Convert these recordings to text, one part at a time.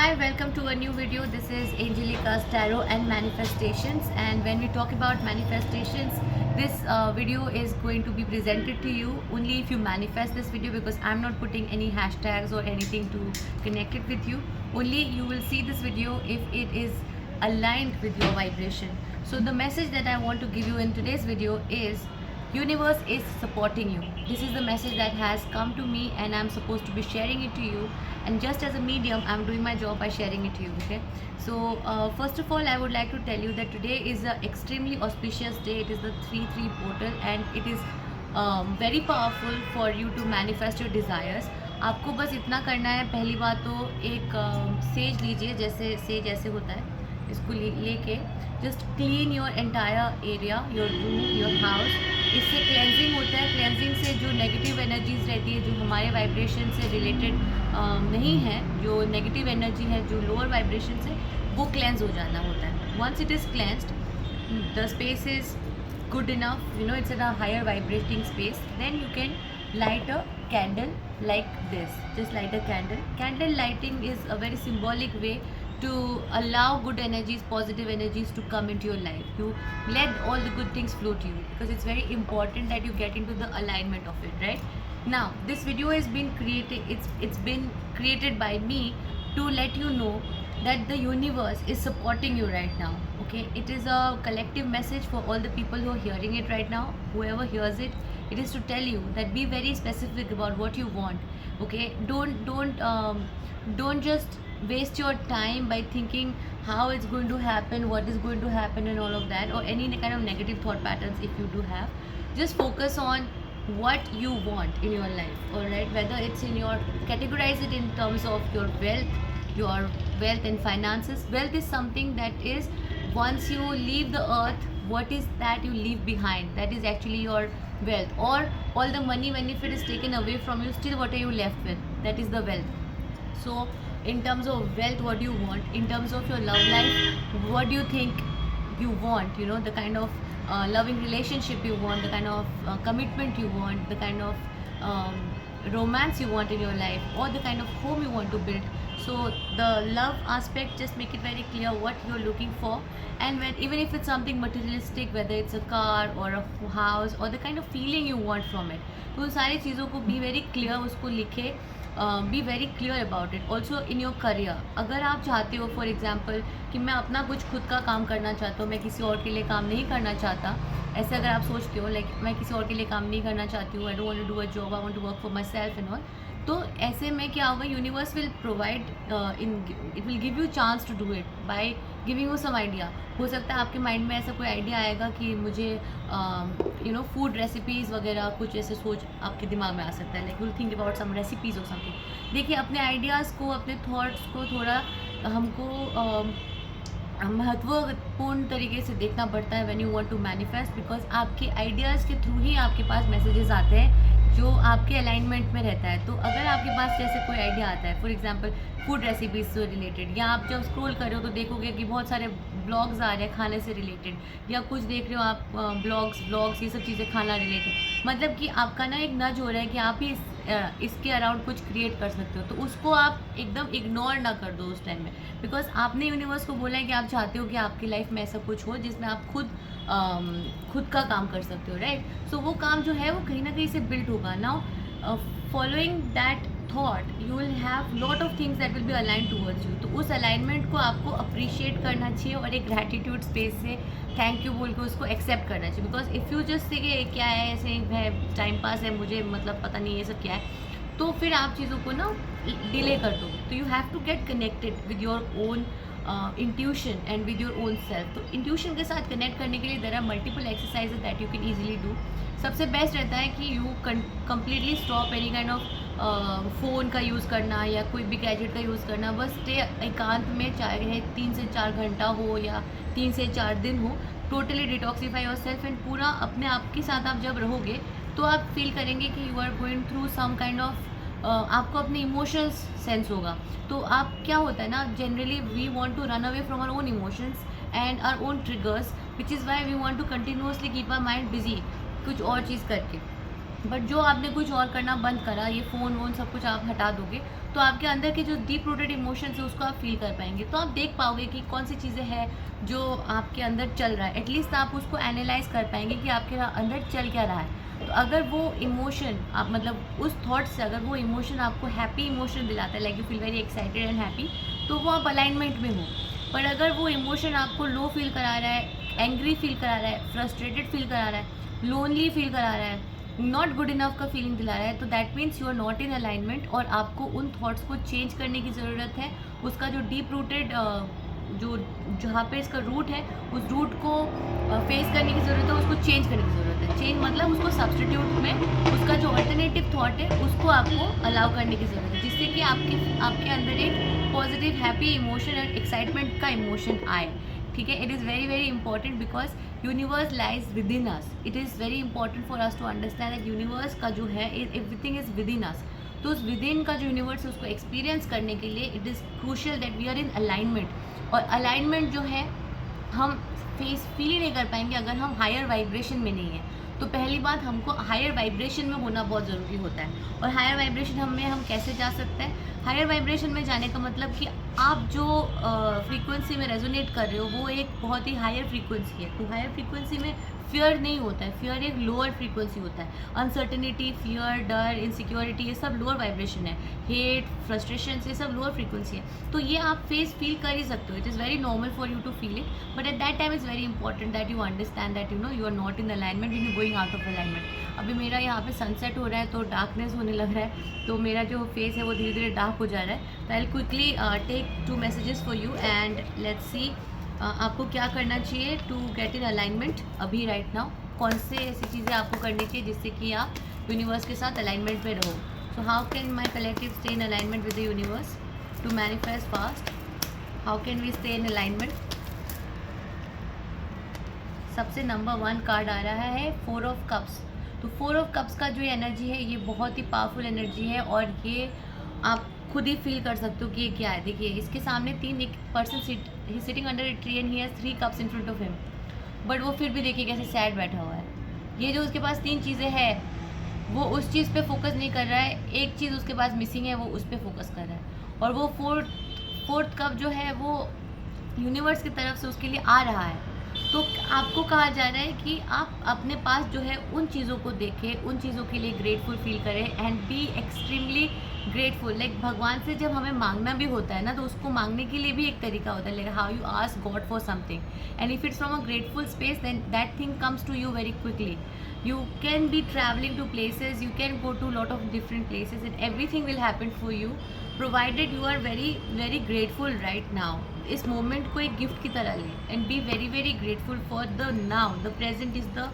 Hi, welcome to a new video. This is Angelica's Tarot and Manifestations. And when we talk about manifestations, this video is going to be presented to you only if you manifest this video, because I'm not putting any hashtags or anything to connect it with you. Only you will see this video if it is aligned with your vibration. So the message that I want to give you in today's video is universe is supporting you. This is the message that has come to me and I'm supposed to be sharing it to you, and just as a medium I'm doing my job by sharing it to you. Okay, so first of all I would like to tell you that today is an extremely auspicious day. It is the 3-3 portal and it is very powerful for you to manifest your desires. आपको बस इतना करना है, पहली बात तो एक says लीजिए, जैसे सेज ऐसे होता है, इसको लेके just clean your entire area, your room, your house. इससे क्लेंजिंग होता है. क्लेंजिंग से जो नेगेटिव एनर्जीज रहती है, जो हमारे वाइब्रेशन से रिलेटेड नहीं है, जो नेगेटिव एनर्जी है, जो लोअर वाइब्रेशन से, वो क्लेंज हो जाना होता है. Once it is cleansed, the space is good enough, it's in a higher vibrating space, then you can light a candle like this. Just light a candle. Candle lighting is a very symbolic way to allow good energies, positive energies to come into your life. You let all the good things flow to you, because it's very important that you get into the alignment of it, right? Now this video has been created, it's been created by me to let you know that the universe is supporting you right now. Okay, it is a collective message for all the people who are hearing it right now. Whoever hears it, it is to tell you that be very specific about what you want. Okay, don't just waste your time by thinking how it's going to happen, what is going to happen, and all of that, or any kind of negative thought patterns if you do have. Just focus on what you want in your life. All right, whether it's in your, categorize it in terms of your wealth and finances. Wealth is something that is, once you leave the earth, what is that you leave behind? That is actually your wealth. Or all the money, when if it is taken away from you, still what are you left with? That is the wealth. So in terms of wealth, what do you want? In terms of your love life, what do you think you want? The kind of loving relationship you want, the kind of commitment you want, the kind of romance you want in your life, or the kind of home you want to build. So the love aspect, just make it very clear what you're looking for. And even if it's something materialistic, whether it's a car or a house, or the kind of feeling you want from it, तो उन सारी चीज़ों को be very clear, उसको लिखे, be very clear about it. Also in your career, अगर आप चाहते हो, for example, कि मैं अपना कुछ खुद का काम करना चाहता हूँ, मैं किसी और के लिए काम नहीं करना चाहता, ऐसे अगर आप सोचते हो, लाइक मैं किसी और के लिए काम नहीं करना चाहती हूँ, I don't want to do a job, I want to work for myself and all, तो ऐसे में क्या होगा, universe will provide it will give you chance to do it by giving you some idea. हो सकता है आपके mind में ऐसा कोई आइडिया आएगा कि मुझे फूड रेसिपीज़ वगैरह कुछ ऐसे सोच आपके दिमाग में आ सकता है, like will think about some recipes और समथिंग. देखिए, अपने आइडियाज़ को, अपने थॉट्स को थोड़ा हमको महत्वपूर्ण तरीके से देखना पड़ता है when you want to manifest, because आपके आइडियाज़ के थ्रू ही आपके पास मैसेजेस आते हैं जो आपके अलाइनमेंट में रहता है. तो अगर आपके पास जैसे कोई आइडिया आता है, फॉर एग्जांपल फूड रेसिपीज से रिलेटेड, या आप जब स्क्रॉल कर रहे हो तो देखोगे कि बहुत सारे ब्लॉग्स आ रहे हैं खाने से रिलेटेड, या कुछ देख रहे हो आप ब्लॉग्स ये सब चीज़ें खाना रिलेटेड, मतलब कि आपका ना एक नज हो रहा है कि आप ही इसके अराउंड कुछ क्रिएट कर सकते हो, तो उसको आप एकदम इग्नोर ना कर दो उस टाइम में, बिकॉज आपने यूनिवर्स को बोला है कि आप चाहते हो कि आपकी लाइफ में ऐसा कुछ हो जिसमें आप खुद का काम कर सकते हो, राइट. सो वो काम जो है वो कहीं ना कहीं से बिल्ड होगा. Now following that thought you will have lot of things that will be align towards you. तो उस अलाइनमेंट को आपको अप्रिशिएट करना चाहिए और एक ग्रैटिट्यूड स्पेस से थैंक यू बोल के उसको एक्सेप्ट करना चाहिए. Because if you just say कि क्या है, ऐसे है, टाइम पास है, मुझे मतलब पता नहीं ये सब क्या है, तो फिर आप चीज़ों को ना डिले कर दो. तो you have to get connected with your own intuition and with your own self. तो इंट्यूशन के साथ कनेक्ट करने के लिए there are multiple exercises that you can easily do. सबसे बेस्ट रहता है कि you completely stop any kind of phone का यूज़ करना या कोई भी गैजेट का यूज़ करना. बस स्टे एकांत में, चाहे 3 से 4 घंटा हो या 3 से 4 दिन हो. Totally detoxify your self, and पूरा अपने आप के साथ आप जब रहोगे तो आप फील करेंगे कि you are going through some kind of, आपको अपने इमोशंस सेंस होगा. तो आप क्या होता है ना, generally we want to run away from our own emotions and our own triggers, which is why we want to continuously keep our mind busy कुछ और चीज़ करके. बट जो आपने कुछ और करना बंद करा, ये फ़ोन वोन सब कुछ आप हटा दोगे, तो आपके अंदर के जो डीप रूटेड इमोशंस है उसको आप फील कर पाएंगे। तो आप देख पाओगे कि कौन सी चीज़ें हैं जो आपके अंदर चल रहा है। एटलीस्ट आप उसको एनालाइज कर पाएंगे कि आपके अंदर चल क्या रहा है। तो अगर वो इमोशन आप मतलब उस थॉट से अगर वो इमोशन आपको हैप्पी इमोशन दिलाता है, like you feel very excited and happy, तो वो आप अलाइनमेंट में हो। पर अगर वो इमोशन आपको लो फील करा रहा है, एंग्री फील करा रहा है, फ्रस्ट्रेटेड फील करा रहा है, लोनली फील करा रहा है, नॉट गुड इनफ का फीलिंग दिला रहा है, तो that means you are not in alignment और आपको उन थॉट्स को चेंज करने की ज़रूरत है। उसका जो डीप रूटेड जो जहाँ पे इसका रूट है, उस रूट को फेस करने की ज़रूरत है, उसको चेंज करने की ज़रूरत है। चेंज मतलब उसको सब्सटीट्यूट में उसका जो अल्टरनेटिव थॉट है उसको आपको अलाउ करने की ज़रूरत है, जिससे कि आपके अंदर एक पॉजिटिव हैप्पी इमोशन और एक्साइटमेंट का इमोशन आए। ठीक है, it is very very important because universe lies within us. It is very important for us to understand that universe का जो है everything is within us. तो उस विद इन का जो यूनिवर्स है उसको एक्सपीरियंस करने के लिए it is crucial that we are in alignment. और अलाइनमेंट जो है हम फील ही नहीं कर पाएंगे अगर हम हायर वाइब्रेशन में नहीं हैं। तो पहली बात, हमको हायर वाइब्रेशन में होना बहुत ज़रूरी होता है। और हायर वाइब्रेशन हम कैसे जा सकते हैं? हायर वाइब्रेशन में जाने का मतलब कि आप जो फ्रीक्वेंसी में रेजोनेट कर रहे हो वो एक बहुत ही हायर फ्रीक्वेंसी है। तो हायर फ्रीक्वेंसी में फियर नहीं होता है, फियर एक लोअर फ्रीक्वेंसी होता है। अनसर्टेनिटी, फियर, डर, इनसिक्योरिटी, ये सब लोअर वाइब्रेशन है। हेट, फ्रस्ट्रेशन, ये सब लोअर फ्रीक्वेंसी है। तो ये आप फील कर ही सकते हो। It is very normal for you to feel it, but at that time is very important that you understand that you are not in alignment when you going out of alignment. अभी मेरा यहाँ पे sunset हो रहा है तो darkness होने लग रहा है, तो मेरा जो फेस है वो धीरे धीरे डार्क हो जा रहा है। तो I will quickly take 2 messages for you and let's see आपको क्या करना चाहिए टू गेट इन अलाइनमेंट अभी राइट नाउ। कौन से ऐसी चीज़ें आपको करनी चाहिए जिससे कि आप यूनिवर्स के साथ अलाइनमेंट में रहो। So how can my collective stay in alignment with the universe to manifest fast? How can we stay in alignment? सबसे नंबर 1 कार्ड आ रहा है 4 ऑफ कप्स। तो 4 ऑफ कप्स का जो एनर्जी है ये बहुत ही पावरफुल एनर्जी है और ये आप खुद ही फील कर सकते हो कि ये क्या है। देखिए, इसके सामने एक person sitting under a tree and he has 3 cups in front of him, but वो फिर भी देखिए कैसे सैड बैठा हुआ है। ये जो उसके पास 3 चीज़ें हैं वो उस चीज़ पे फोकस नहीं कर रहा है, एक चीज़ उसके पास मिसिंग है वो उस पर फोकस कर रहा है। और वो फोर्थ कप जो है वो यूनिवर्स की तरफ से उसके लिए आ रहा है। तो आपको कहा जा रहा है कि आप अपने पास जो है उन चीज़ों को देखें, उन चीज़ों के लिए ग्रेटफुल फील करें and be extremely grateful. Like भगवान से जब हमें मांगना भी होता है ना, तो उसको मांगने के लिए भी एक तरीका होता है, like how you ask God for something and if it's from a grateful space then that thing comes to you very quickly. You can be traveling to places, you can go to lot of different places and everything will happen for you provided you are very very grateful right now। इस moment को एक gift की तरह लें and be very very grateful for the now, the present is the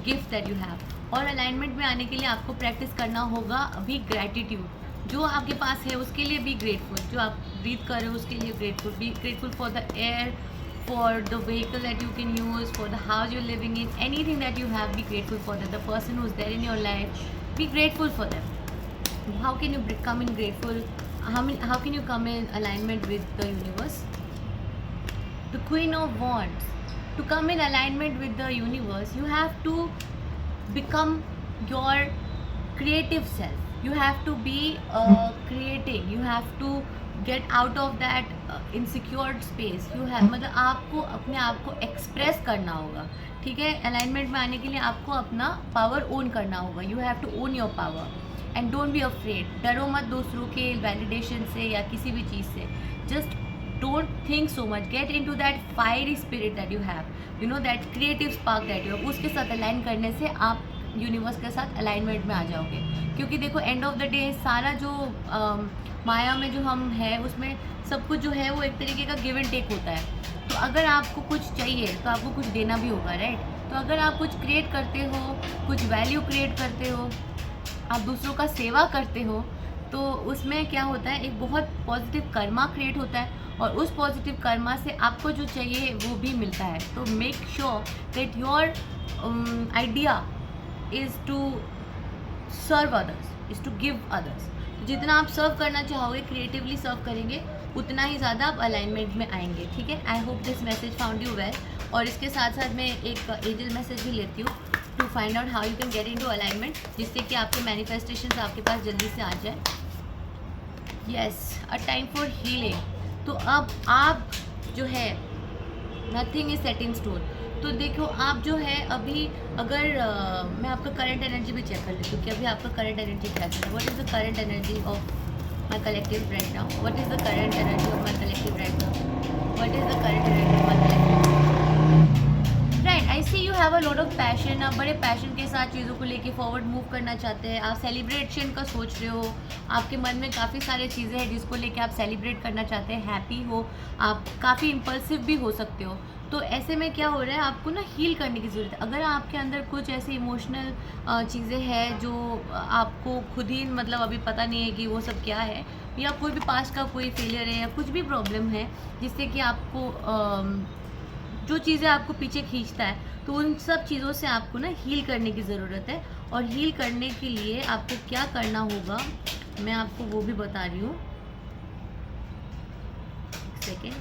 gift that you have। और alignment में आने के लिए आपको प्रैक्टिस करना होगा अभी ग्रैटिट्यूड। जो आपके पास है उसके लिए बी ग्रेटफुल, जो आप ब्रीथ कर रहे हो उसके लिए grateful. Be grateful for the air, for the vehicle that you can use, for the house you're living in, anything that you have, be grateful for that. The person who's there in your life, be grateful for them। How can you come in grateful? How can you come in alignment with the universe? The Queen of Wands. To come in alignment with the universe, you have to become your creative self. You have to be creating. You have to get out of that insecured space. You have मतलब आपको अपने आप को express करना होगा। ठीक है, alignment में आने के लिए आपको अपना पावर ओन करना होगा। You have to own your power and don't be afraid. डरो मत दूसरों के वैलिडेशन से या किसी भी चीज़ से। Just don't think so much, get into that fiery spirit that you have, you know that creative spark that you have. उसके साथ अलाइन करने से आप यूनिवर्स के साथ अलाइनमेंट में आ जाओगे। क्योंकि देखो, एंड ऑफ द डे सारा जो माया में जो हम है उसमें सब कुछ जो है वो एक तरीके का गिव एंड टेक होता है। तो अगर आपको कुछ चाहिए तो आपको कुछ देना भी होगा, राइट? तो अगर आप कुछ क्रिएट करते हो, कुछ वैल्यू क्रिएट करते हो, आप दूसरों का सेवा करते हो, तो उसमें क्या होता है, एक बहुत पॉजिटिव कर्मा क्रिएट होता है और उस पॉजिटिव कर्मा से आपको जो चाहिए वो भी मिलता है। तो make sure that your idea is to serve others, is to give others. जितना आप सर्व करना चाहोगे, क्रिएटिवली सर्व करेंगे, उतना ही ज़्यादा आप अलाइनमेंट में आएंगे। ठीक है, I hope this message found you well. और इसके साथ साथ मैं एक एंजल मैसेज भी लेती हूँ to find out how you can get into alignment, जिससे कि आपके मैनिफेस्टेशंस आपके पास जल्दी से आ जाए। Yes, a time for healing. तो अब आप जो है, nothing is set in stone. तो देखो आप जो है अभी, अगर मैं आपका करंट एनर्जी भी चेक कर लेती हूँ कि अभी आपका करंट एनर्जी क्या चल रहा है। What is the current energy of my collective right now? What is the current energy of my collective right now? What is the current energy of my collective? Right, I see you have a lot of passion. आप बड़े passion के साथ चीज़ों को लेके forward move करना चाहते हैं। आप सेलिब्रेशन का सोच रहे हो, आपके मन में काफ़ी सारी चीज़ें हैं जिसको लेके आप सेलिब्रेट करना चाहते हैं, हैप्पी हो, आप काफ़ी इम्पल्सिव भी हो सकते हो। तो ऐसे में क्या हो रहा है, आपको ना हील करने की ज़रूरत है। अगर आपके अंदर कुछ ऐसी इमोशनल चीज़ें हैं जो आपको खुद ही मतलब अभी पता नहीं है कि वो सब क्या है, या कोई भी पास्ट का कोई फेलियर है या कुछ भी प्रॉब्लम है जिससे कि आपको जो चीज़ें आपको पीछे खींचता है, तो उन सब चीज़ों से आपको ना हील करने की ज़रूरत है। और हील करने के लिए आपको क्या करना होगा, मैं आपको वो भी बता रही हूँ। एक सेकेंड।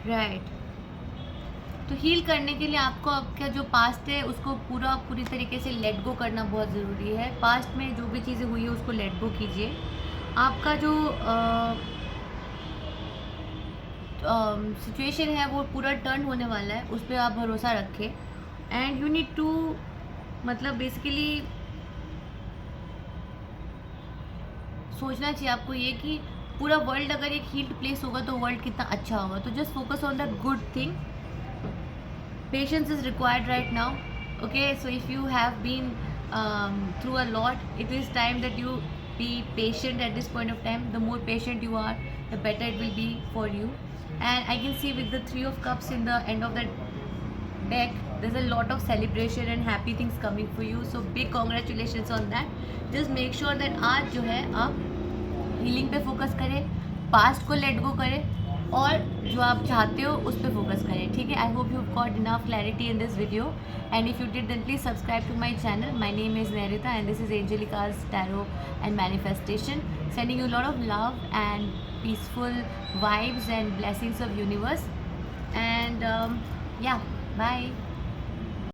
राइट, तो हील करने के लिए आपको आपका जो पास्ट है उसको पूरी तरीके से लेट गो करना बहुत ज़रूरी है। पास्ट में जो भी चीज़ें हुई है उसको लेट गो कीजिए। आपका जो सिचुएशन है वो पूरा टर्न होने वाला है, उस पर आप भरोसा रखें। एंड यू नीड टू, मतलब बेसिकली सोचना चाहिए आपको ये कि पूरा वर्ल्ड अगर एक हील्ड प्लेस होगा तो वर्ल्ड कितना अच्छा होगा। तो just focus on the good thing. Patience is required right now. Okay, so if you have been through a lot, it is time that you be patient at this point of time. The more patient you are, the better it will be for you. And I can see with the 3 of cups in the end of the deck, there's a lot of celebration and happy things coming for you. So big congratulations on that. Just make sure that आज जो है आप healing पे focus करें, past को let go करें, और जो आप चाहते हो उस पर फोकस करें। ठीक है, I hope you got enough clarity in this video, and if you did then please subscribe to my channel. My name is Nerita and this is Angelica's tarot and manifestation. Sending you a lot of love and peaceful vibes and blessings of universe. And yeah, bye.